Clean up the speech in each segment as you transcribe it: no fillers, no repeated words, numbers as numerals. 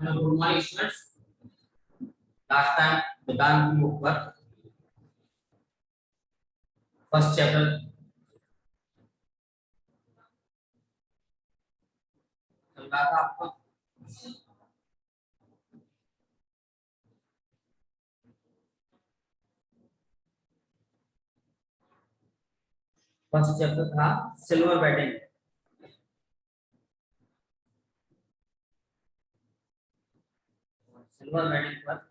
Hello, good morning, students. Last time, Vedant book पर first chapter चल रहा था आपका। फर्स्ट चैप्टर था सिल्वर बैटिंग। सिल्वर बैटिंग पर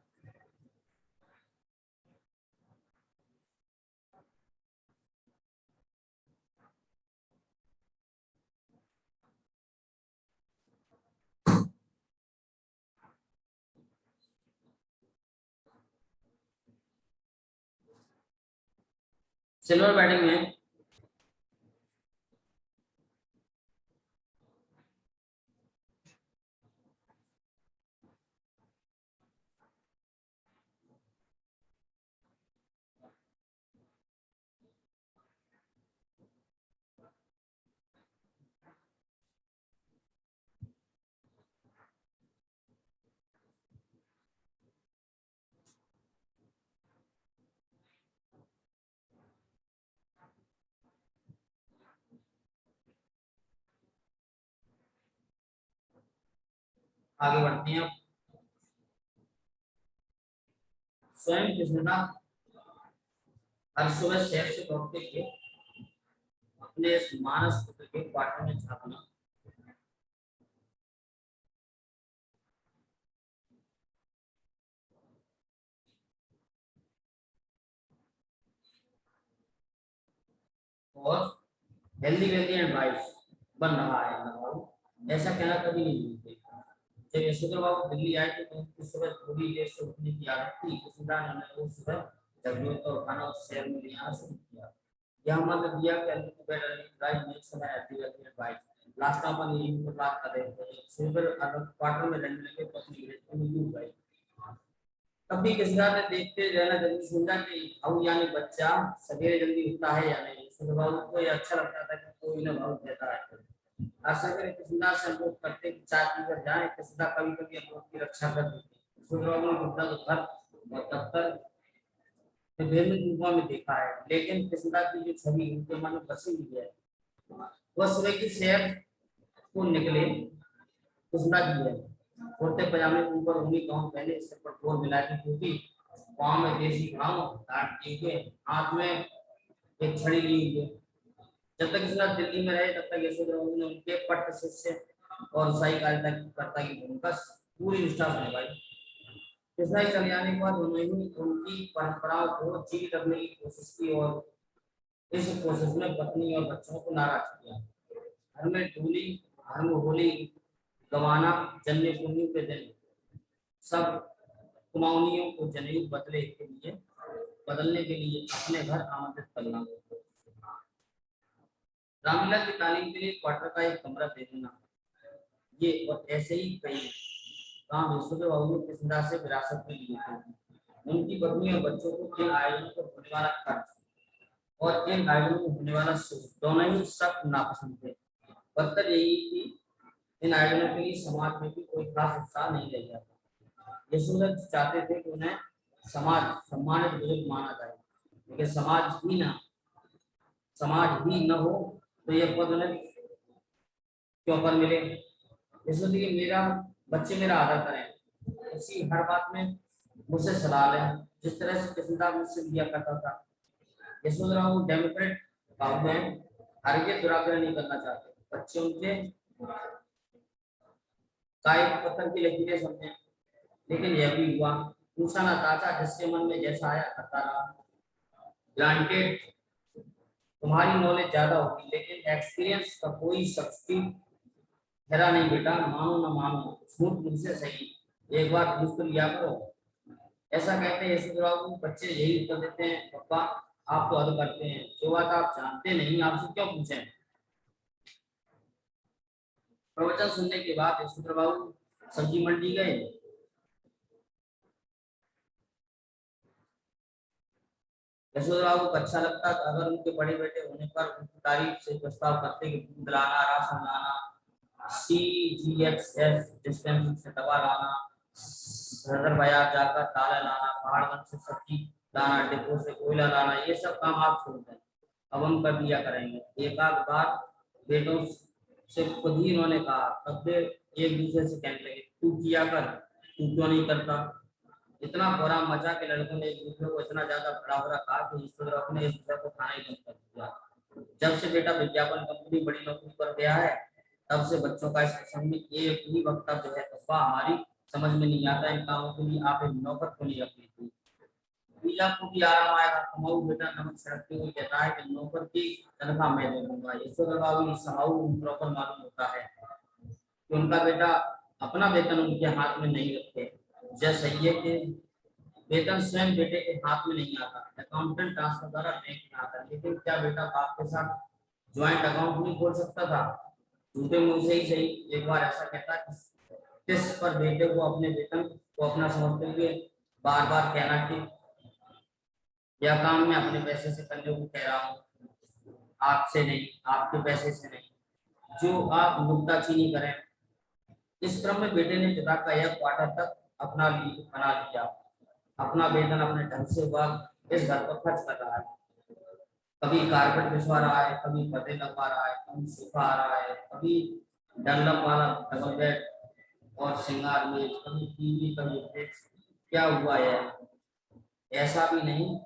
सिल्वर बैटिंग में आगे बढ़ते हैं। स्वयं कृष्णा हर सुबह शहर से लौटते हुए अपने इस मानस पुत्र के क्वार्टर में झांकना और हेल्दी वेल्दी एंड वाइफ बन रहा है ना, ऐसा कहना कभी नहीं भूलते। जब यशोधर बाबू दिल्ली आए तो उनकी सुबह थोड़ी देर से उठने की आदत थी। कृष्णा ने वो सुबह जल्दी उठकर उठाना और शहर में ले आना शुरू किया। यह मत दिया कि अल्ली की बेड अल्ली राइट नेक्स्ट समय आती है अपने वाइफ। लास्ट टाइम अपन यही पर बात कर रहे थे। सुबह अगर क्वार्टर में रहने लगे तो अपनी विलेज में मिल गए। तब भी किसी ने देखते रहना जल्दी समझा कि अब यानी बच्चा सवेरे जल्दी उठता है या नहीं। सुबह बाबू को ये अच्छा लगता था कि कोई न भाव देता है। आशा करें किस्मत से अनुरोध करते कि चाय पीकर जाए। किस्मत कभी कभी अनुरोध की रक्षा कर देती। सुबह ने गुप्ता तो घर और दफ्तर विभिन्न रूपों में देखा है, लेकिन किस्मत की जो छवि उनके मन में बसी हुई है वह सुबह की सैर को निकले किस्मत की है। कुर्ते पजामे के ऊपर ऊनी गाउन पहने, सिर पर गोल मिलाती टोपी, पाँव में देसी घाव, दाढ़ टीके, हाथ में एक छड़ी ली हुई है। जब तक इसका दिल्ली में रहे तब तक यशोधरा ने उनके पट्ट शिष्य और सही कार्यकर्ता की भूमिका पूरी निष्ठा से निभाई। ईसाई चले जाने के बाद उन्होंने उनकी परंपराओं को जीवित रखने की कोशिश की और इस कोशिश में पत्नी और बच्चों को नाराज किया। घर में धूली, घर में होली गवाना, जन्य पुण्य के दिन सब कुमाऊनियों को जनेऊ बदलने के लिए अपने घर आमंत्रित करना। रामलीला की तालीम के लिए क्वार्टर का एक कमरा दे देना, ये और ऐसे ही कई काम यशोधर बाबू ने कृष्णदास से विरासत में लिए थे। उनकी पत्नी और बच्चों को इन आयोजनों पर होने वाला खर्च और इन आयोजनों में होने वाला शुल्क दोनों ही सख्त नापसंद थे। बदतर यही कि इन आयोजनों के लिए समाज में भी कोई खास उत्साह नहीं रह जाता। यशोधर चाहते थे कि उन्हें समाज सम्मानित बुजुर्ग माना जाए, लेकिन समाज ही न हो तो यह पद उन्हें क्यों पर मिले। इसलिए मेरा बच्चे मेरा आदर करें, उसी हर बात में मुझसे सलाह लें, जिस तरह से कृष्णदास मुझसे लिया करता था। यशोधरा वो डेमोक्रेट बाबू हैं, आगे दुराग्रह नहीं करना चाहते। बच्चे उनके कायिक पत्थर की लकीरें समझे, लेकिन यह भी हुआ। पूछा ना चाचा, जिसके मन में जैसा आया करता रहा। ग्रांटेड तुम्हारी नॉलेज ज्यादा होगी, लेकिन एक्सपीरियंस का कोई सब्सिट्यूट ठहरा नहीं बेटा। मानो ना मानो, झूठ मुझसे सही, एक बार पूछ तो लिया करो। ऐसा कहते हैं यशोधरा बाबू, बच्चे यही उत्तर देते हैं, पापा आप तो हद करते हैं, जो बात आप जानते नहीं आपसे क्यों पूछें। प्रवचन सुनने के बाद यशोधरा बाबू सब्जी मंडी गए। यशोधरा बाबू को अच्छा लगता था अगर उनके बड़े बेटे होने पर उनकी तारीफ से प्रस्ताव करते कि दूध लाना, राशन लाना, CGHS डिस्पेंसिंग से दवा लाना, सदर बाजार जाकर ताला लाना, पहाड़गंज से सब्जी लाना, डिपो से कोयला लाना, ये सब काम आप छोड़ दें, अब हम कर दिया करेंगे। एक आध बार बेटों से खुद ही उन्होंने कहा, तब वे एक दूसरे से कहने लगे तू किया कर, तू क्यों नहीं करता। इतना बुरा मचा के लड़कों ने एक दूसरे को इतना ज्यादा बड़ा बुरा कहा कि ईश्वर ने एक दूसरे को खाना ही बंद कर दिया। जब से बेटा विज्ञापन कंपनी बड़ी नौकरी पर गया है, तब से बच्चों का इस प्रसंग में एक ही वक्तव्य है, तस्वा हमारी समझ में नहीं आता इन कामों के लिए आप एक नौकर को नहीं रखनी थी। बीजा को भी आराम आएगा, कमाऊ बेटा नमक छिड़कते हुए कहता है कि नौकर की तनख्वाह मैं दे दूंगा। यशोदा बाबू समाऊ प्रॉपर मालूम होता है कि उनका बेटा अपना वेतन उनके हाथ में नहीं रखते। जैसे ये कि वेतन स्वयं बेटे के हाथ में नहीं आता, अकाउंटेंट ट्रांसफर द्वारा बैंक में आता, लेकिन क्या बेटा बाप के साथ ज्वाइंट अकाउंट नहीं खोल सकता था? झूठे मुंह से ही सही एक बार ऐसा कहता कि किस पर बेटे को अपने वेतन को अपना समझते हुए बार बार कहना कि यह काम मैं अपने पैसे से करने को कह रहा हूँ, आपसे नहीं, आपके पैसे से नहीं, जो आप नुक्ताचीनी करें। इस क्रम में बेटे ने पिता का यह क्वार्टर तक बना लिया, अपना वेतन अपने ढंग से वह इस घर पर खर्च कर रहा है। कभी कारपेट बिछवा रहा है, कभी पर्दे लगवा रहा है, कभी सोफा आ रहा है, कभी डंलप वाला डबल बेड और श्रृंगार मेज, कभी टीवी, कभी फ्रिज। क्या हुआ है? ऐसा भी नहीं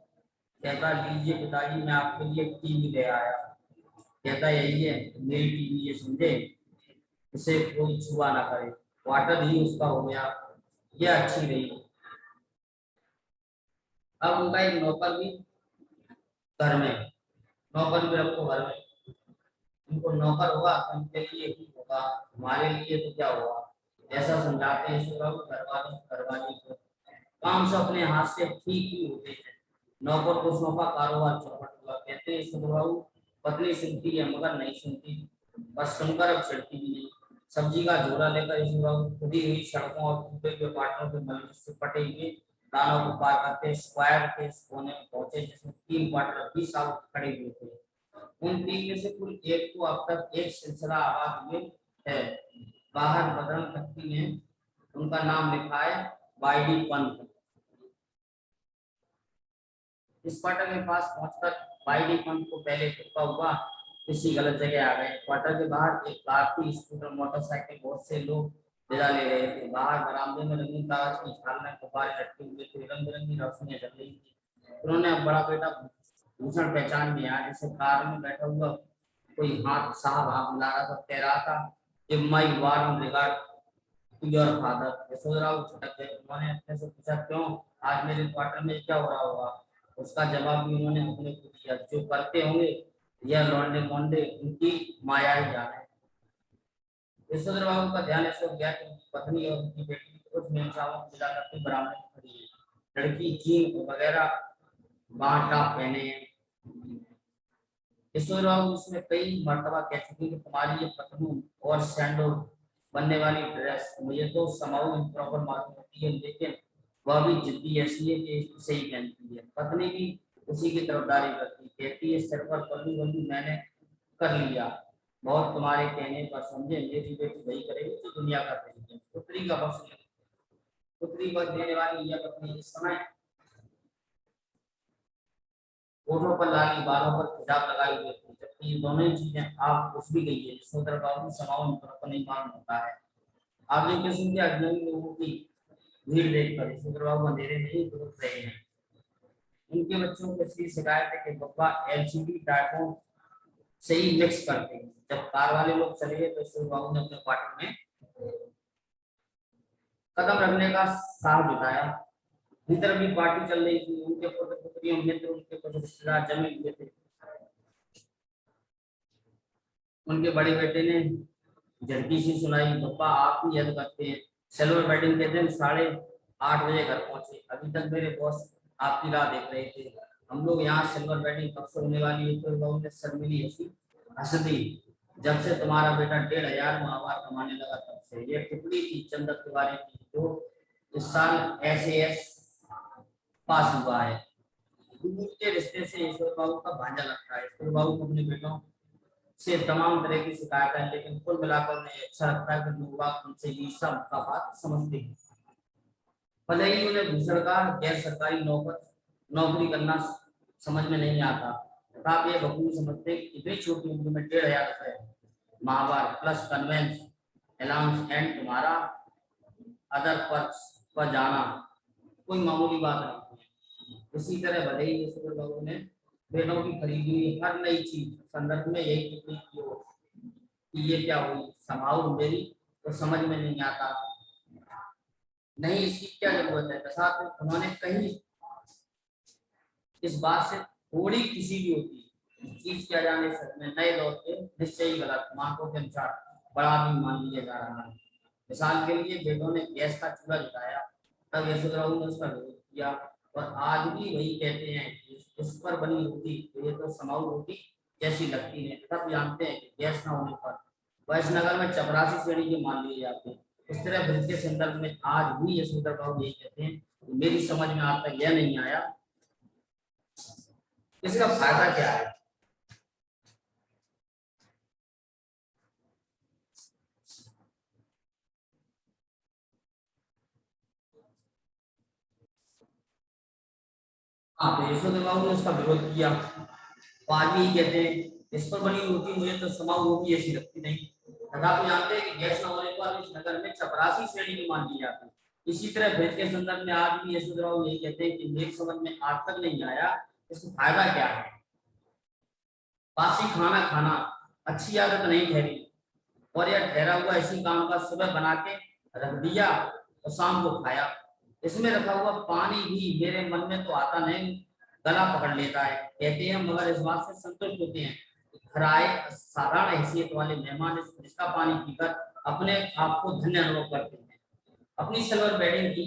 कहता लीजिए पिताजी मैं आपके लिए टीवी ले आया, कहता यही है मेरी टीवी, ये समझे, इसे कोई छुआ ना करे। क्वार्टर ही उसका हो गया, यह अच्छी रही। अब उनका एक नौकर भी घर में, नौकर भी रखो घर में, उनको नौकर होगा तो उनके लिए ही होगा, हमारे लिए तो क्या होगा, ऐसा समझाते हैं घर वाले को। काम से अपने हाथ से ठीक ही होते हैं, नौकर को सौंपा कारोबार चौपट हुआ। कहते हैं सुबाबू पत्नी सुनती है मगर नहीं सुनती, बस सुनकर अब छिड़ती भी नहीं। सब्जी का झोला लेकर सुबाबू खुदी हुई सड़कों और टूटे हुए पाटों के मल से पटे हुए दानों को पार करते स्क्वायर के कोने में पहुंचे, जिसमें 3 क्वार्टर 20 साल खड़े हुए थे। उन 3 में से कुल एक को अब तक एक सिलसिला आबाद हुए है। बाहर बदरंग तख्ती में उनका नाम लिखा है वाईडी पंत। इस क्वार्टर के पास पहुंचकर वाईडी पंत को पहले धक्का हुआ, किसी गलत जगह आ गए। क्वार्टर के बाहर एक कार थी, स्कूटर, मोटरसाइकिल, बहुत से लोग विदा ले रहे थे। बाहर बरामदे में रंगीन कागज की झालरें गुब्बारे लटके हुए थे, रंग बिरंगी रोशनियां जल रही थी। उन्होंने अब बड़ा बेटा भूषण पहचान लिया, जिसे कार में बैठा हुआ कोई हाथ साहब हाथ मिला रहा था, कह रहा था my warm regard to your father. Yashodhara छटक गए। उन्होंने अपने से पूछा क्यों, आज मेरे क्वार्टर में क्या हो रहा होगा? उसका जवाब भी उन्होंने अपने को दिया, जो करते होंगे यह लौंडे मोंडे उनकी माया ही जाने। यशोधर बाबू का ध्यान ऐसा गया कि उनकी पत्नी और उनकी बेटी कुछ मिलचाओं मिला करके बरामदे में खड़ी है। लड़की जीन वगैरह बाटा पहने हैं। यशोधर बाबू उसमें कई मर्तबा कह चुकी कि तुम्हारी ये पतलून और सैंडो बनने वाली ड्रेस मुझे तो समाऊ इम्प्रॉपर मालूम होती है, लेकिन वह भी जिद्दी ऐसी है कि इसे ही पहनती है। पत्नी भी उसी की तरफदारी करती, कहती है सिर पर पल्लू बल्लू मैंने कर लिया, बहुत तुम्हारे कहने पर समझे, मेरी बेटी वही करेगी तो दुनिया कर रही है। पुत्री का बख्श पुत्री बख्श देने वाली यह पत्नी इस समय होठों पर लाली, बालों पर हिजाब लगाई हुई थी, जबकि ये दोनों ही चीजें आप कुछ भी गई है यशोधर बाबू समाओं पर नहीं मालूम होता है। आप ये किस्म के अजनबी लोगों की भीड़ देखकर यशोधर बाबू अंधेरे नहीं दुरुक रहे हैं। उनके बच्चों को इसकी शिकायत है कि बब्बा एलसीडी टाइपों से ही मिक्स करते हैं। जब कार वाले लोग चले गए तो यशोधर बाबू ने अपने क्वार्टर में कदम रखने का साहस जुटाया। भीतर भी पार्टी चल रही थी, उनके पुत्र पुत्रियों मित्र उनके कुछ रिश्तेदार जमे हुए थे। उनके बड़े बेटे ने झटकी सी सुनाई, पापा आप ही याद करते हैं, सिल्वर वेडिंग के दिन 8:30 बजे घर पहुंचे, अभी तक मेरे बॉस आपकी राह देख रहे थे। हम लोग यहाँ सिल्वर वेडिंग कब से होने वाली है? तो लोगों ने शर्मिली हंस दी। जब से तुम्हारा बेटा 1500 माहवार कमाने लगा तब से। ये टुकड़ी थी चंदर तिवारी की, जो इस साल SAS पास हुआ है। दूर के रिश्ते से ईश्वर बाबू का भांजा लगता है। ईश्वर बाबू को अपने बेटों से तमाम तरह की शिकायत है, लेकिन कुल मिलाकर उन्हें अच्छा लगता है कि लोग उनसे ये सब का बात समझते हैं। भले ही उन्हें भूषण का गैर सरकारी नौकरी करना समझ में नहीं आता, तथा आप ये बखूबी समझते हैं कि इतनी छोटी उम्र में 1500 Mahawar plus convince allowance and तुम्हारा अदर पर्क्स पर जाना कोई मामूली बात नहीं है। इसी तरह भले ही सुपर बाबू ने बेटों की खरीदी हुई हर नई चीज संदर्भ में यही टिप्पणी की हो कि ये क्या हुई, संभाव मेरी तो समझ में नहीं आता, नहीं इसकी क्या जरूरत है, तथा उन्होंने कहीं इस बात से थोड़ी खुशी भी होती है, चीज क्या जाने सकते नए दौर के निश्चय ही गलत मार्कों के अनुसार बड़ा भी मान लिया जा रहा है। मिसाल के लिए बेटों ने गैस का चूल्हा जलाया, तब यशोधराऊ ने उसका विरोध किया, और आज भी वही कहते हैं कि उस पर बनी रोटी ये तो समाऊ रोटी जैसी लगती है। तब जानते हैं कि गैस न होने पर वैश्यनगर में चपरासी श्रेणी के मान लिए जाते हैं। इस तरह वृद्ध के संदर्भ में आज भी यशोधराऊ यही कहते हैं, मेरी समझ में आज तक यह नहीं आया इसका फायदा क्या है। हाँ, तो यशोधराऊ ने उसका विरोध किया, तो आज भी कहते हैं इस पर बनी रोटी मुझे तो समाऊ रोटी ऐसी लगती नहीं। तथापि जानते हैं कि गैस न होने पर इस नगर में चपरासी श्रेणी में मान ली जाती है। इसी तरह भेद के संदर्भ में आज भी यशोधराऊ यही कहते हैं कि मेरी समझ में आज तक नहीं आया इसका फायदा क्या है। बासी खाना खाना अच्छी आदत नहीं ठहरी, और यह ठहरा हुआ इसी काम का सुबह बना के रख दिया और शाम को खाया। इसमें रखा हुआ पानी भी मेरे मन में तो आता नहीं, गला पकड़ लेता है। कहते हैं मगर इस बात से संतुष्ट होते हैं खराए साधारण हैसियत वाले मेहमान इसका पानी पीकर अपने आप को धन्य अनुभव करते हैं। अपनी सिल्वर वेडिंग की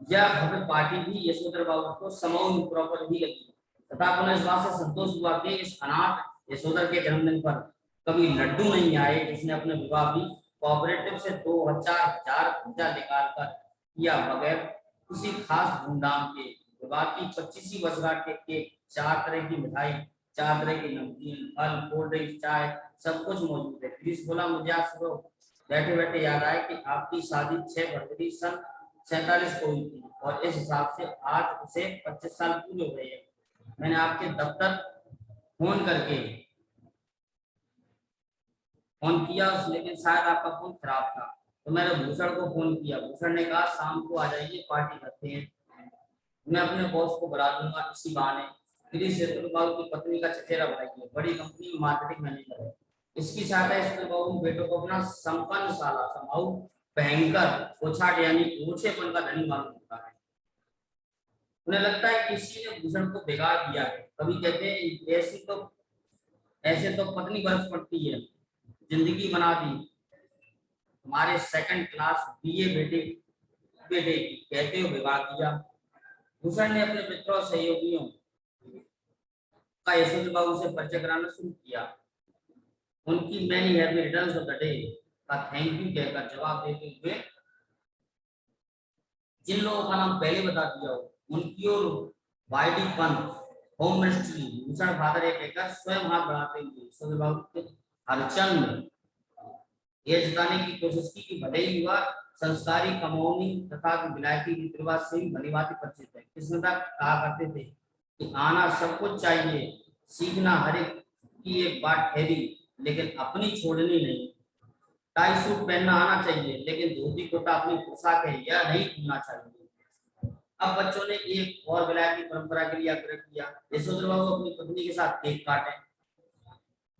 यह भव्य पार्टी भी यशोधर बाबू को समूह प्रॉपर ही लगी, तथा उन्हें इस बात से संतोष हुआ कि इस अनाथ यशोधर के जन्मदिन पर कभी लड्डू नहीं आए, जिसने अपने विवाह भी कोऑपरेटिव से 2000 खर्चा निकाल कर किया, बगैर किसी खास धूमधाम के। विवाह की 25वीं वर्षगांठ के केक, 4 तरह की मिठाई, 4 तरह की नमकीन, फल, कोल्ड ड्रिंक, चाय सब कुछ मौजूद है। क्रिस बोला मुझे आज सुबह बैठे बैठे याद आया कि आपकी शादी 6 फरवरी सन 47 को हुई थी, और इस हिसाब से आज उसे 25 साल पूरे हो गए हैं। मैंने आपके दफ्तर फोन करके फोन किया, लेकिन शायद आपका फोन खराब था, तो मैंने भूषण को फोन किया। भूषण ने कहा शाम को आ जाइए, पार्टी करते हैं, मैं अपने बॉस को बुला दूंगा। इसी बहाने क्रिस बाबू की पत्नी का चचेरा भाई है, बड़ी कंपनी में मार्केटिंग मैनेजर है। इसकी सहायता बाबू बेटों को अपना संपन्न साला समाऊ भयंकर ओछाट यानी ओछेपन का धनी मालूम होता है। उन्हें लगता है कि इसी ने भूषण को बिगाड़ दिया है। कभी कहते हैं ऐसे तो पत्नी बर्फ पड़ती है, जिंदगी बना दी हमारे सेकंड क्लास बीए बेटे बेटे की, कहते हो विवाह किया। भूषण ने अपने मित्रों और सहयोगियों का यशोधर बाबू से परिचय कराना शुरू किया। उनकी many happy returns of the day का थैंक यू कहकर जवाब देते हुए जिन लोगों का नाम पहले बता दिया हो उनकी ओर वाईडी पंथ होम मिनिस्ट्री भूषण फादर कहकर स्वयं हाथ बढ़ाते हुए यशोधर बाबू के हरचंद यह जताने की कोशिश की कि भले ही हुआ संस्कारी कमौनी तथा विलायती रीति रिवाज से भी भली भांति परिचित है। कृष्णदास कहा करते थे कि आना सब कुछ चाहिए, सीखना हर एक की एक बात ठहरी, लेकिन अपनी छोड़नी नहीं। टाई सूट पहनना आना चाहिए, लेकिन धोती कुर्ता अपनी पोशाक है यह नहीं भूलना चाहिए। अब बच्चों ने एक और विलायती परंपरा के लिए आग्रह किया, यशोधर बाबू अपनी पत्नी के साथ केक काटे।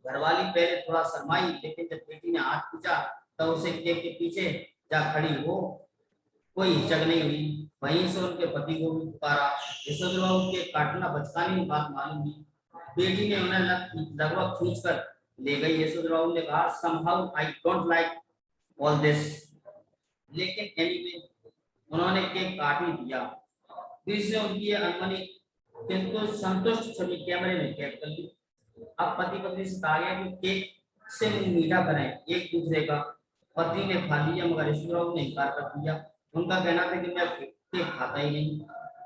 घरवाली पहले थोड़ा शर्माई, लेकिन जब बेटी ने हाथ खींचा तो उसे केक के पीछे जा खड़ी हो कोई हिचक नहीं हुई। वहीं से उनके पति को भी पुकारा। यशोधर बाबू के काटना बचकानी बात मालूम हुई। बेटी ने उन्हें लगभग खींच कर ले गई। यशोधर बाबू ने कहा somehow I don't like all this, लेकिन एनीवे उन्होंने केक काट ही दिया। फिर से उनकी अनमनी किंतु संतुष्ट छवि कैमरे में कैद कर ली। अब पति पत्नी से कहा गया कि केक से मीठा करें एक दूसरे का। पत्नी ने खा लिया, मगर ईश्वरों ने इनकार कर दिया। उनका कहना था कि मैं केक खाता ही नहीं,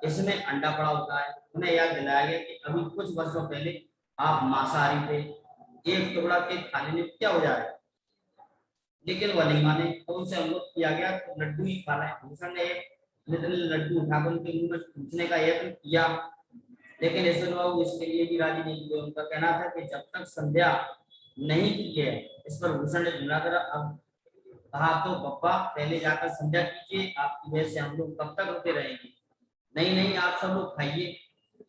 इसमें अंडा पड़ा होता है। उन्हें याद दिलाया गया कि अभी कुछ वर्षों पहले आप मांसाहारी थे। एक टुकड़ा केक खाने में क्या हो जाए, लेकिन वह नहीं माने। तो उनसे अनुरोध किया गया तो लड्डू ही खा लें। भूषण ने एक लड्डू उठाकर उनके मुंह में पूछने का यत्न किया, लेकिन ईश्वर बाबू इसके लिए भी राजी नहीं हुए। उनका कहना था कि जब तक संध्या नहीं की है। इस पर भूषण ने झुमला कर अब कहा, तो पप्पा पहले जाकर संध्या कीजिए, आपकी वजह से हम लोग कब तक रुके रहेंगे। नहीं नहीं, आप सब लोग खाइए।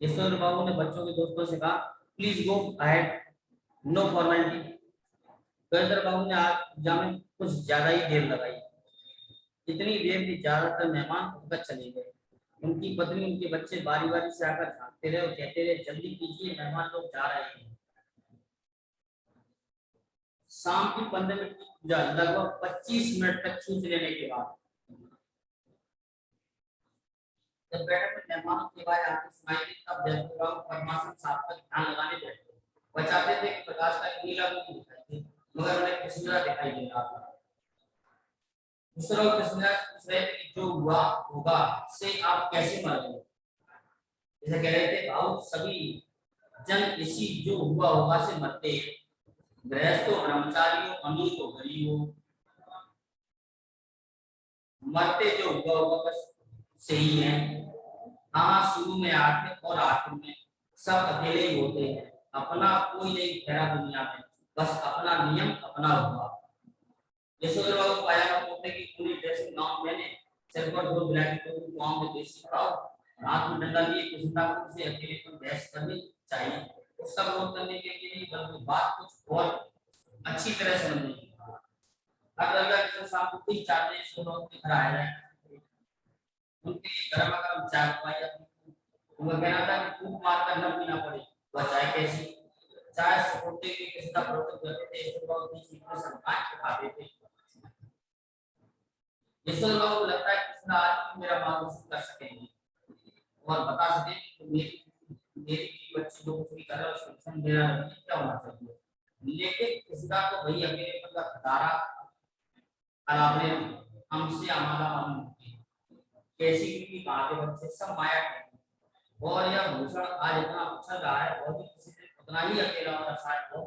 ईश्वर बाबू ने बच्चों के दोस्तों से कहा, please go ahead, no formality. Gajendra बाबू ने आज पूजा में कुछ ज्यादा ही देर लगाई, इतनी देर कि ज्यादातर मेहमान उठकर चले गए। उनकी पत्नी उनके बच्चे बारी बारी से आकर झांकते रहे और कहते रहे, जल्दी कीजिए, मेहमान लोग जा रहे हैं। शाम की 15 मिनट की पूजा लगभग 25 मिनट तक खींच लेने के बाद जब बैठक में मेहमानों की आवाज आती सुनाई दी, तब जयपुर परमासन साहब का ध्यान लगाने बैठे। बचाते थे कि प्रकाश का नीला भी दिखाई दे, मगर उन्हें कृष्णा दिखाई दे रहा था। दूसरा कृष्णा पूछ रहे थे कि जो हुआ होगा से आप कैसे मर गए। जैसे कह रहे थे, भाव सभी जन इसी जो हुआ होगा से मरते, गृहस्थों ब्रह्मचारियों अमीर हो गरीब हो, मरते जो हुआ होगा बस से ही है। हाँ, शुरू में आते और आखिर में सब अकेले ही होते हैं। अपना कोई नहीं ठहरा दुनिया में, बस अपना नियम अपना हुआ। यशोधर बाबू पाया पोते की पूरी ड्रेसिंग गाउन मैंने सिर पर दो ब्लैक टोपी, गांव में देसी खाओ, हाथ में डंडा लिए कृष्णतापुर से अकेले पर बहस करनी चाहिए। उसका विरोध करने के लिए नहीं, बल्कि बात कुछ और अच्छी तरह समझने की। हर रविवार के शाम को 3-4 लोग के घर आए हैं, उनके लिए गर्मा गर्म चाय खवाई जाती थी। उनका कहना था कि फूक मार कर न पीना पड़े। वह चाय कैसी, चाय सपोर्टे के किसका प्रोटेक्ट करते थे, इसके बाद बीच में सम्मान खाते थे। यशोधर बाबू को लगता है कि किसना आज भी मेरा मार्गदर्शन कर सकेंगे और बता सके कि मेरी बच्ची जो कुछ भी कर रहा है उसको समझ मेरा क्या होना चाहिए। लेकिन किसका तो भाई अकेले का खदारा आपने हमसे हमारा मालूम कैसी की कहा के बच्चे सब माया के। और यह भूषण आज इतना उछल रहा है और भी किसी दिन उतना ही अकेला और शायद वो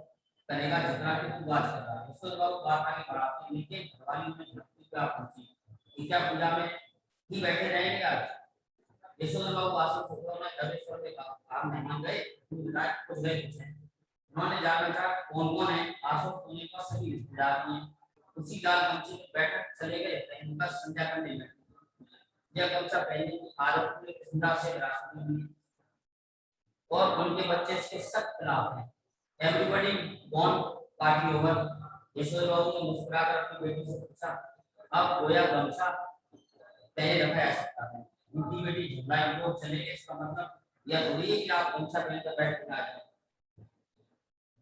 करेगा जितना कि तू आज कर रहा है। ईश्वर बाबू बात आगे बढ़ाते हैं कि भगवान में भक्ति का पहुंची, क्या पूजा में ही बैठे रहेंगे आज। ईश्वर बाबू आसन छोड़ो ने दबेश्वर में कहा, आप मेहमान गए कुछ गए कुछ है। उन्होंने जानना चाहा कौन कौन है। आसन सोने का सभी रिश्तेदार हैं। उसी लाल गमछे में बैठक चले गए, उनका संध्या करने लगे। यह गमछा पहनने की आदत पूरे कृष्णा से विरासत में मिली और उनके बच्चे इसके सख्त खिलाफ हैं। Everybody want party over. Yashodhar बाबू ने मुस्कुराकर अपनी बेटी से पूछा, अब गोया गमछा पहले रखा जा सकता है। उनकी बेटी झुमलाई को चले गए, इसका मतलब यह थोड़ी है कि आप गमछा पहनकर बैठ कर आ जाए।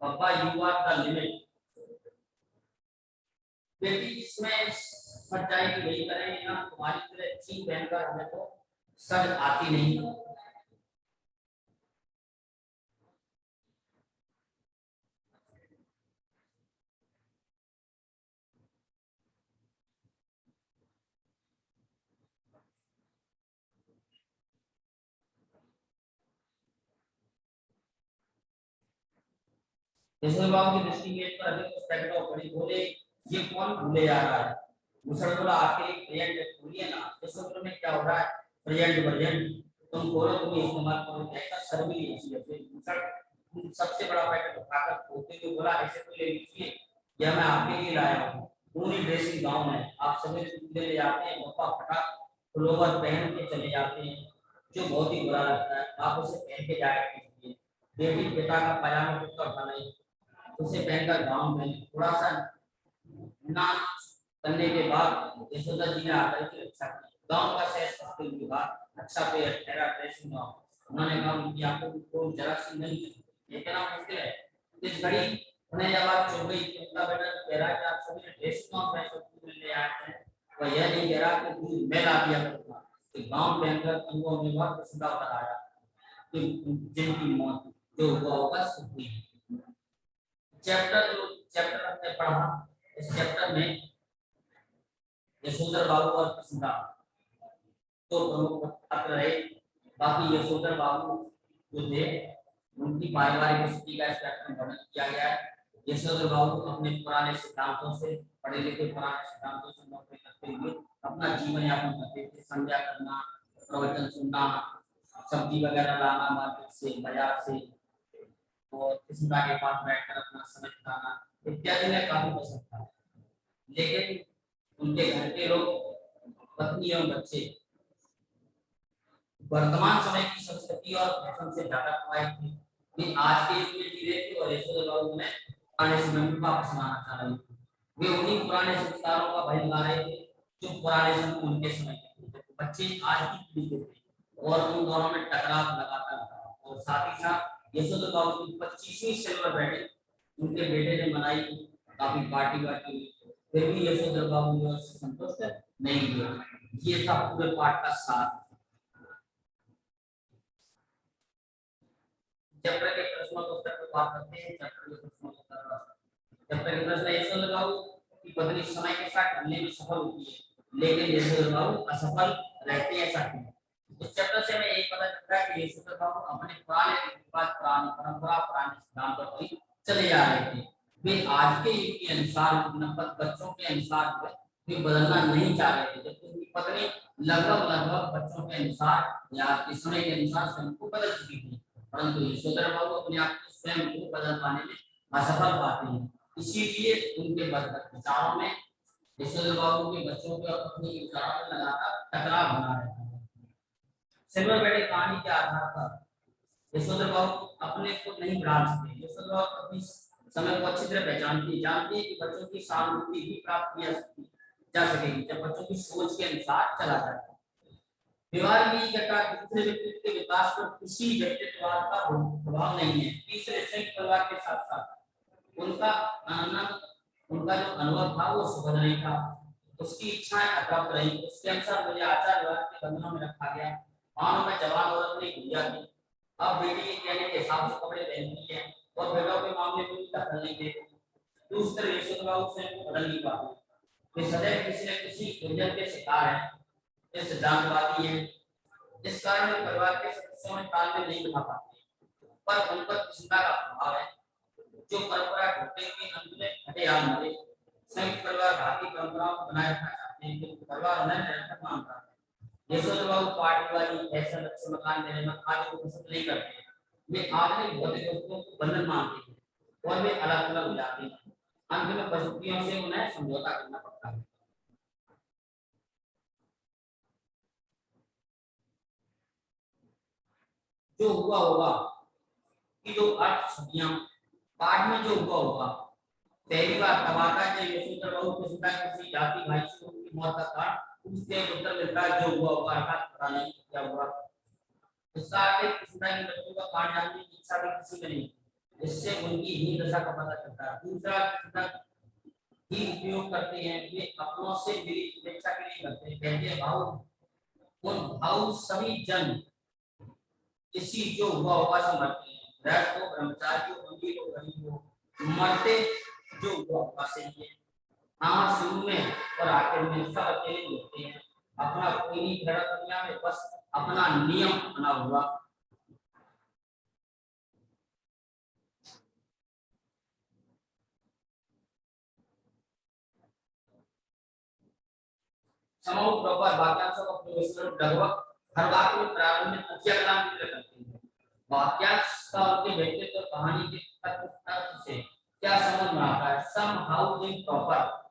पापा यू आर द लिमिट। बेटी इसमें सच्चाई की वही करें ना, तुम्हारी तरह चीन पहनकर हमें तो सच आती नहीं। यशोधर बाबू की दृष्टि गेट पर अधिक स्टैंड ऑफ पड़ी, बोले, ये कौन भूले जा रहा है। मुसड़ बोला, आपके लिए प्रेजेंट खोलिए ना। यशोधर में क्या हो रहा है, प्रेजेंट प्रेजेंट तुम बोलो, तुम इस्तेमाल करो, ऐसा सर्वी ऐसी है। मुसड़ सबसे बड़ा पैकेट उठाकर खोलते हुए बोला, ऐसे तो ले लीजिए, यह मैं आपके लिए लाया हूँ। पूरी ड्रेसिंग गाउन है, आप सभी ले ले जाते हैं, पप्पा फटा पुलोवर पहन के चले जाते हैं, जो बहुत ही बुरा लगता है। आप उसे पहन के जाया कीजिए। बेटी पिता का पजामा कुर्ता उठा नहीं, उसे पहनकर गांव में थोड़ा सा नाच करने के बाद यशोदा जी ने आकर की रक्षा की। गांव का सहज करते हुए बाद अच्छा पे ठहरा ड्रेसिंग गाउन। उन्होंने कहा कि आपको कोई जरा सी नहीं, ये इतना मुश्किल है। इस घड़ी उन्हें जब आप चुप गई, उनका बेटा कह रहा है कि आप सभी ने ड्रेसिंग गाउन पहन ले आए हैं, वह यह नहीं कह रहा कि दूध मैं ला दिया करूंगा। कि गाउन पहनकर अंगों में बहुत पसंद आया कि जिनकी मौत जो हुआ होगा सुखी। चैप्टर हमने पढ़ा, इस चैप्टर में यशोधर बाबू और कृष्णा तो प्रमुख पात्र रहे। बाकी यशोधर बाबू जो थे उनकी पारिवारिक स्थिति का इस चैप्टर में वर्णन किया गया है। यशोधर बाबू अपने पुराने सिद्धांतों से, पढ़े लिखे पुराने सिद्धांतों से नौकरी करते हुए अपना जीवन यापन करते थे। संध्या करना, प्रवचन सुनना, सब्जी वगैरह लाना मार्केट से, बाजार से, और किसी के पास बैठकर अपना समय बिताना इत्यादि में काफी पसंद था। लेकिन उनके घर के लोग, पत्नी एवं बच्चे वर्तमान समय की संस्कृति और फैशन से ज्यादा प्रभावित थे। वे आज के युग में जी रहे थे और यशोधर बाबू ने पुराने समय में वापस लाना चाह रहे थे। वे उन्हीं पुराने संस्कारों का भय लगा रहे थे जो पुराने समय उनके समय के थे। बच्चे आज की पीढ़ी के थे और उन दोनों में टकराव लगातार था। और साथ ही साथ यशोधर बाबू की 25वीं सिल्वर मेडल उनके बेटे ने मनाई, काफी पार्टी वार्टी हुई, फिर भी यशोधर बाबू ने उससे संतुष्ट नहीं हुए। ये था पूरे पाठ का सार। चैप्टर के प्रश्नों को उत्तर पर बात करते हैं। चैप्टर के प्रश्नों को उत्तर, चैप्टर के प्रश्न, यशोधर बाबू की पत्नी समय के साथ ढलने में सफल होती है लेकिन यशोधर बाबू असफल रहते हैं, ऐसा क्यों? इस चैप्टर से हमें यही पता चलता है कि यशोधर बाबू अपने पुराने रीति-रिवाज, पुरानी परंपरा, पुराने सिद्धांतों पर चले जा रहे थे। वे आज के युग के अनुसार, बच्चों के अनुसार वे बदलना नहीं चाह रहे थे, जबकि उनकी पत्नी लगभग बच्चों के अनुसार या इस समय के अनुसार स्वयं को बदल चुकी थी। परंतु यशोधर बाबू अपने आप को स्वयं को बदल पाने में असफल पाते हैं। इसीलिए उनके विचारों में, यशोधर बाबू के बच्चों के और पत्नी के विचारों में लगातार टकराव बना रहता है। सिल्वर मेडल कहानी के आधार पर यशोधर बाबू अपने को नहीं बढ़ा सकते। यशोधर बाबू अपनी समय को अच्छी तरह जानती है कि बच्चों की सहानुभूति भी प्राप्त की जा सकेगी जब बच्चों की सोच के अनुसार चला जाए। व्यवहार की घटना दूसरे व्यक्ति के विकास पर किसी व्यक्तित्ववाद का प्रभाव नहीं है। तीसरे संयुक्त परिवार के साथ साथ उनका आनंद, उनका जो अनुभव था वो सुखद नहीं था। उसकी इच्छाएं अतृप्त रही। उसके अनुसार मुझे आचार व्यवहार के बंधनों में रखा गया। मानो मैं जवान औरत नहीं गुड़िया थी। अब बेटी के कहने के हिसाब से कपड़े पहनती है और बेटों के मामले में भी दखल नहीं देती। दूसरे यशोधर बाबू स्वयं को बदल नहीं पाते। वे सदैव किसी न किसी उलझन के शिकार हैं। ये सिद्धांतवादी है, जिस कारण वे परिवार के सदस्यों में तालमेल नहीं बिठा पाते। पर उन पर किसी का प्रभाव है जो परंपरा ढूंढते हुए अंत में हटे या मरे। संयुक्त परिवार भारतीय परंपराओं को बनाए रखना चाहते हैं क्योंकि परिवार उन्हें निरंतर मानता है। यशोधर बाबू पार्टीवादी, फैशन, अच्छे मकान देने में आदि को पसंद नहीं करते। वे आधुनिक भौतिक वस्तुओं को बंधन मानते हैं और वे अलग अलग हो जाते हैं। अंत में परिस्थितियों से उन्हें समझौता करना पड़ता है। जो हुआ होगा कि जो अर्थ छवियां पाठ में जो हुआ होगा, पहली बार तब आता है जब यशोधर बाबू किसी जाति भाई से उनकी मौत का कारण उससे उत्तर मिलता है जो हुआ होगा, अर्थात पता नहीं क्या हुआ। इसका अर्थ है किसी की मृत्यु का कारण जानने की इच्छा भी किसी में नहीं, इससे उनकी ही दशा का पता चलता है। दूसरा, ही उपयोग करते हैं, वे अपनों से मिली अपेक्षा के लिए करते हैं। कहते हैं भाव, उन भाव सभी जन इसी जो हुआ होगा से मरते हैं। गृहस्थ हो, ब्रह्मचारी हो, अमीर हो, गरीब हो, मरते जो हुआ होगा से ही है। हाँ, शुरू में और आखिर में सब अकेले होते हैं। अपना कोई नहीं खड़ा दुनिया में, बस अपना नियम बना हुआ। समूह प्रॉपर वाक्यांशों का प्रयोग लगभग हर वाक्य में प्रारंभ में मुख्य कलाम जिक्र करते हैं। वाक्यांश का उनके व्यक्तित्व कहानी के तत्व से क्या संबंध बनाता है? सम हाउ इन प्रॉपर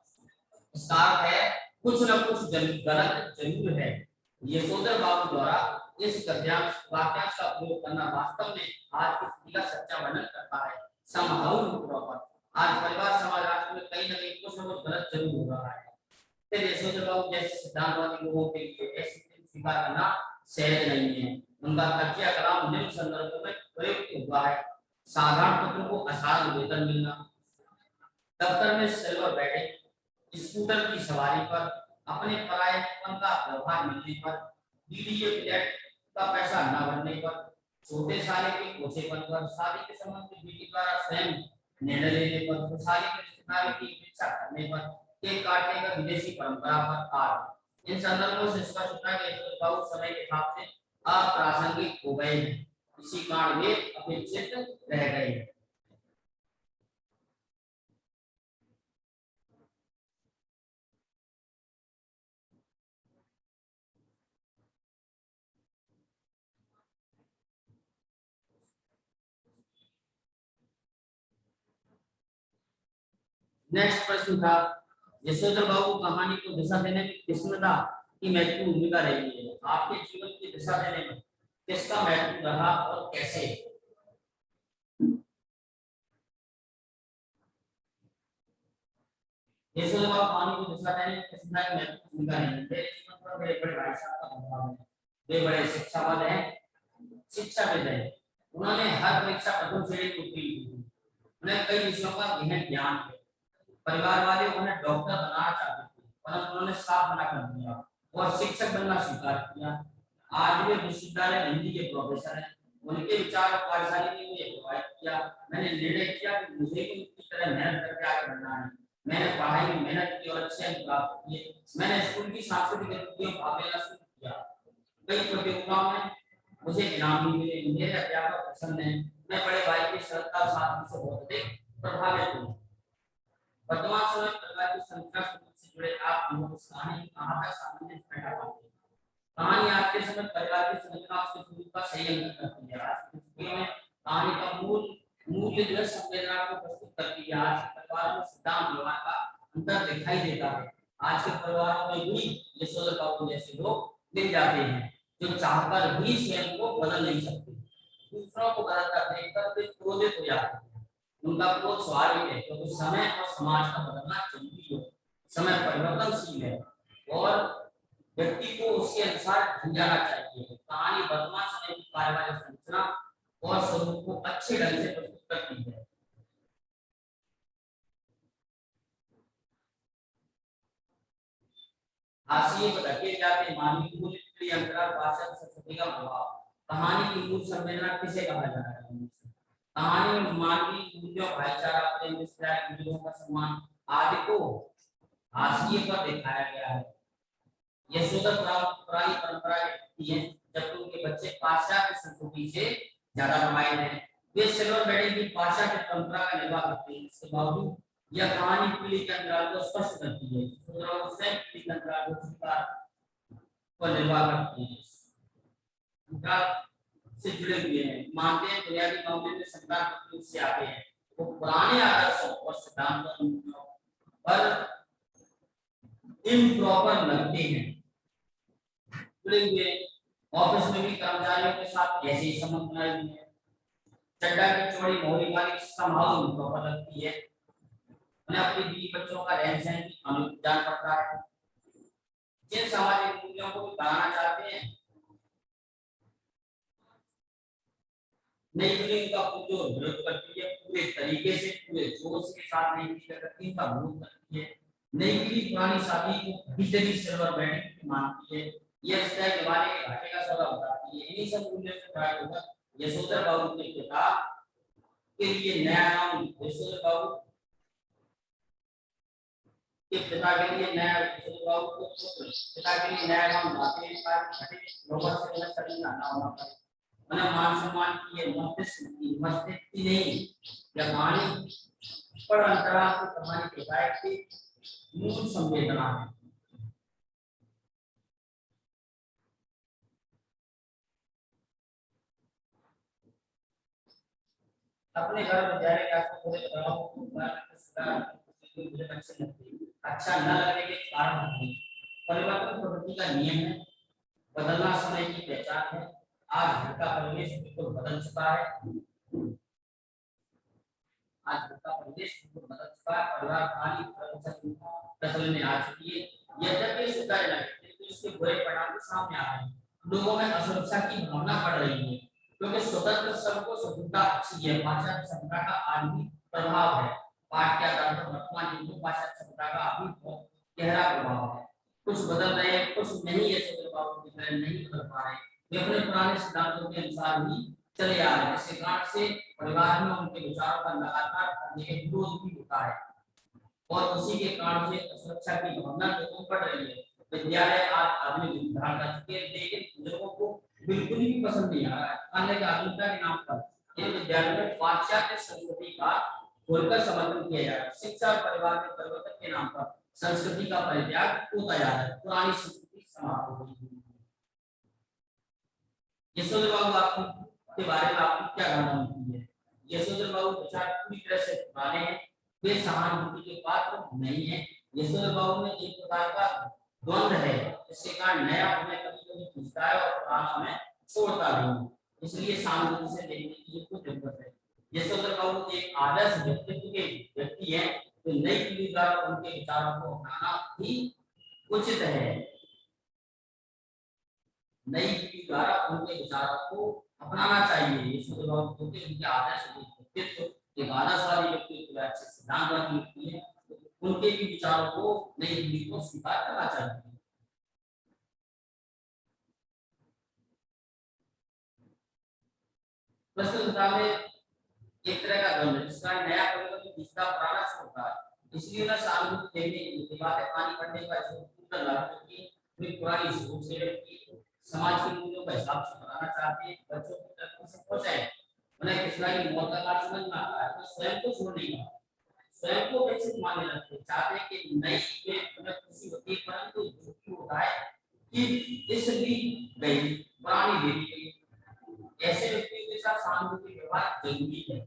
इसका है कुछ न कुछ गलत जरूर है। यशोधर बाबू द्वारा इस गद्यांश वाक्यांश का प्रयोग करना वास्तव में आज की स्थिति का सच्चा वर्णन करता है। सम हाउ इन प्रॉपर, आज परिवार समाज राष्ट्र में कहीं न कहीं कुछ न कुछ गलत जरूर हो रहा है। फिर यशोधर बाबू जैसे सिद्धांतवादी लोगों के लिए ऐसी स्थिति स्वीकार करना सहज नहीं है। उनका तकिया कलाम निम्न संदर्भों में प्रयुक्त हुआ है। साधारण पुत्र को असाधारण वेतन मिलना, दफ्तर में सिल्वर बैटिंग, स्कूटर की सवारी पर, अपने परायपन का व्यवहार मिलने पर, डीडीए फ्लैट का पैसा न भरने पर, छोटे साले के कोचेपन पर, शादी के संबंध में बीवी द्वारा स्वयं निर्णय लेने पर, खुशहाली के रिश्तेदारों की इच्छा करने पर, केक काटने का विदेशी परंपरा पर आदि। इन संदर्भों से स्पष्ट होता है कि यशोधर बाबू समय के हिसाब से अप्रासंगिक हो गए हैं। इसी कारण वे अपेक्षित रह गए हैं। नेक्स्ट प्रश्न था, यशोधर बाबू कहानी को दिशा देने में किस्मता की महत्वपूर्ण भूमिका रही है। आपके जीवन की दिशा देने में किसका महत्व रहा और कैसे? यशोधर बाबू कहानी को दिशा देने में किस्मता की महत्वपूर्ण भूमिका रही है। मेरे जीवन पर मेरे बड़े भाई साहब का प्रभाव है। वे बड़े शिक्षाविद हैं, शिक्षाविद हैं। उन्होंने हर परीक्षा प्रथम श्रेणी की उत्तीर्ण की। उन्हें कई विषयों का गहन ज्ञान है। परिवार वाले उन्हें डॉक्टर बनाना चाहते थे, परंतु उन्होंने साफ मना कर दिया और शिक्षक बनना स्वीकार किया। आज वे विश्वविद्यालय हिंदी के प्रोफेसर हैं। उनके विचार और कार्यशैली ने मुझे प्रभावित किया। मैंने निर्णय किया कि मुझे भी उनकी तरह मेहनत करके आगे बढ़ना है। मैंने पढ़ाई में मेहनत की और अच्छे अंक प्राप्त किए। मैंने स्कूल की सांस्कृतिक गतिविधियों में भाग लेना शुरू किया। कई प्रतियोगिताओं में मुझे इनाम भी मिले। मेरे अध्यापक पसंद हैं। मैं बड़े भाई की श्रद्धा और सादगी से बहुत अधिक प्रभावित हूँ। वर्तमान समय परिवार की संख्या से जुड़े आप लोगों को कहानी कहाँ तक सामने बैठा पाते हैं? कहानी आज के समय परिवार की संरचना उसके स्वरूप का सही अंकन करती है। आज की स्थितियों में कहानी का मूल्य जो है संवेदना को प्रस्तुत करती है। आज के परिवार में सिद्धांत व्यवहार का अंतर दिखाई देता है। आज के परिवारों में भी यशोधर बाबू जैसे लोग मिल जाते हैं जो चाहकर भी स्वयं को बदल नहीं सकते। दूसरों को बदलता देखकर वे क्रोधित हो जाते हैं। उनका क्रोध स्वाभाविक है क्योंकि समय और समाज का बदलना जरूरी है। समय परिवर्तनशील है और व्यक्ति को उसके अनुसार ढल जाना चाहिए। कहानी वर्तमान समय की कार्यवाही संरचना और स्वरूप को अच्छे ढंग से प्रस्तुत करती है। हाशिए पर ढके जाते मानवीय मूल्य अंतराल भाषा संस्कृति का प्रभाव। कहानी की मूल संवेदना किसे कहा जाता है? कहानी में मानवीय मूल्यों, भाईचारा, प्रेम, विश्वास, मूल्यों का सम्मान आदि को हाशिए पर दिखाया गया है। यशोधर पुरानी परंपरा की है, जबकि उनके बच्चे पाश्चात्य संस्कृति से ज्यादा प्रभावित हैं। वे सिल्वर वेडिंग की पाश्चात्य परंपरा का निर्वाह करते हैं। इसके बावजूद यह कहानी पीढ़ी के अंतराल को स्पष्ट करती है। पीढ़ी के अंतराल को स्वीकार पर निर्वाह करती है, से जुड़े हुए हैं। मानते हैं बुनियादी मामले में संतान से आते हैं। वो पुराने आदर्शों और सिद्धांतों पर इम्प्रॉपर लगते हैं। जुड़े हुए ऑफिस में भी कर्मचारियों के साथ ऐसे ही संबंध बनाए हुए हैं। चड्डा की चौड़ी मोहरी वाली संभाल इम्प्रॉपर लगती है। उन्हें अपनी बीवी बच्चों का रहन सहन की अनुरूप जान पड़ता है। जिन सामाजिक मूल्यों को भी बनाना चाहते हैं, नई पीढ़ी का जो विरोध करती है, पूरे तरीके से पूरे जोश के साथ नई पीढ़ी करती है, विरोध करती है। नई पीढ़ी पुरानी शादी को भीतरी सिल्वर वेडिंग मानती है। यह रिश्ता निभाने के घाटे का सौदा बताती है। इन्हीं सब मूल्यों से प्राप्त होकर यशोधर बाबू के पिता के लिए नया नाम यशोधर बाबू के पिता के लिए नया यशोधर बाबू को पिता के लिए नया नाम लाते हैं। लोगों से उन्हें सभी नाम होता है। उन्हें मान सम्मान की ये मस्तिष्क नहीं, यह कहानी पर अंतराल की कहानी के गायक की मूल संवेदना है। अपने घर विद्यालय के आसपास पूरे प्रभाव अच्छा न लगने के कारण नहीं। परिवर्तन प्रकृति का नियम है, बदलना समय की पहचान है। आज घर का परिवेश बिल्कुल बदल चुका है। आज घर का परिवेश बिल्कुल बदल चुका है। परिवार कहानी दखल में आ चुकी है। यद्यपि स्वीकार लगे तो इसके बुरे परिणाम सामने आ रहे हैं। लोगों में असुरक्षा की भावना बढ़ रही है क्योंकि स्वतंत्र सबको स्वतंत्रता अच्छी है। पाश्चात्य सभ्यता का आज भी प्रभाव है। पाठ के आधार पर वर्तमान युग में पाश्चात्य सभ्यता का अभी बहुत गहरा प्रभाव है। कुछ बदल रहे हैं, कुछ नहीं है। नहीं बदल पा रहे, वे अपने पुराने सिद्धांतों के अनुसार ही चले आ रहे हैं। जिसके कारण से परिवार में उनके विचारों का लगातार विरोध भी होता है और उसी के कारण से असुरक्षा की भावना लोगों बढ़ रही है। विद्यालय आज आधुनिक युग धारण कर चुके हैं, लेकिन लोगों को बिल्कुल भी पसंद नहीं आ रहा है। अन्य आधुनिकता के नाम पर इन विद्यालयों में पाश्चात्य संस्कृति का खुलकर समर्थन किया जा रहा है। शिक्षा और परिवार में परिवर्तन के नाम पर संस्कृति का परित्याग होता जा रहा है। पुरानी संस्कृति समाप्त हो रही है। यशोधर बाबू आपको के बारे में आपकी क्या धारणा होती है? यशोधर बाबू विचार पूरी तरह से पुराने हैं। वे सहानुभूति के पात्र नहीं है। यशोधर बाबू में एक प्रकार का द्वंद है, इसके कारण नया हमें कभी कभी खींचता है और पुराना हमें छोड़ता नहीं है, इसलिए सामने से देखने की कुछ जरूरत है। यशोधर बाबू एक आदर्श व्यक्तित्व के व्यक्ति है, तो नई पीढ़ी द्वारा उनके विचारों को अपनाना भी उचित है। नई पीढ़ी द्वारा उनके विचारों को अपनाना चाहिए। यशोधर बाबू क्योंकि उनके आदर्श व्यक्तित्व एक आदर्शवादी व्यक्तित्व है, अच्छे सिद्धांतवादी व्यक्ति है, उनके भी विचारों को नई पीढ़ी को स्वीकार करना चाहिए। प्रस्तुतता में एक तरह का द्वंद, जिसका नया परिवर्तन जिसका पुराना छोड़ता है, इसलिए उन्हें सहानुभूति देने की बातें पानी पड़ने का जो लागू की वे पुरानी सोच से व्यक्ति समाज के मूल्यों का हिसाब से बनाना चाहते हैं, बच्चों की तरफ से पहुंचाए। उन्हें किसी की मौत का बात समझ में आता है तो स्वयं को छोड़ने का, स्वयं को विकसित मानने लगते हैं, चाहते हैं कि नई चीजें उन्हें खुशी होती है, परंतु दुखी होता है कि इस भी गई पुरानी भी गई। ऐसे व्यक्तियों के साथ सहानुभूति व्यवहार जरूरी है।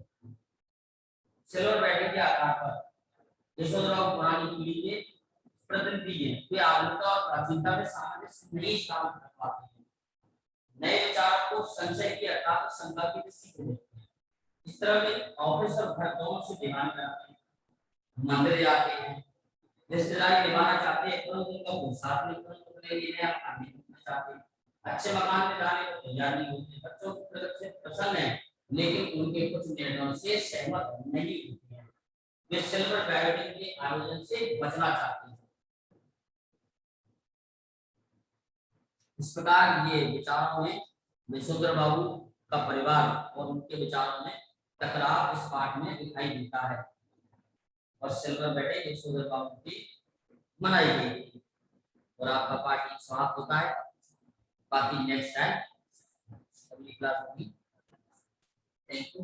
सिल्वर बैटरी के आधार पर यशोधर बाबू पुरानी पीढ़ी के प्रतिनिधि हैं, वे आधुनिकता और प्राचीनता में सामंजस्य नहीं स्थापित कर पाते हैं, नए विचारों को संशय की अर्थात शंका की दृष्टि से देखते हैं। इस तरह में ऑफिस और घर दोनों से ध्यान करते हैं, मंदिर जाते हैं, रिश्तेदारी निभाना चाहते हैं, परंतु उनका साथ में अपने लिए नया खाने चाहते हैं, अच्छे मकान में जाने को तैयार नहीं होते, बच्चों की तरफ से प्रसन्न है लेकिन उनके कुछ निर्णयों से सहमत नहीं होते हैं, वे सिल्वर बैटिंग के आयोजन से बचना चाहते हैं। इस प्रकार ये विचारों में यशोधर बाबू का परिवार और उनके विचारों में टकराव इस पाठ में दिखाई देता है और सिल्वर बैटिंग यशोधर बाबू की मनाई गई और आपका पाठ समाप्त होता है। बाकी नेक्स्ट टाइम अगली क्लास होगी। Thank you.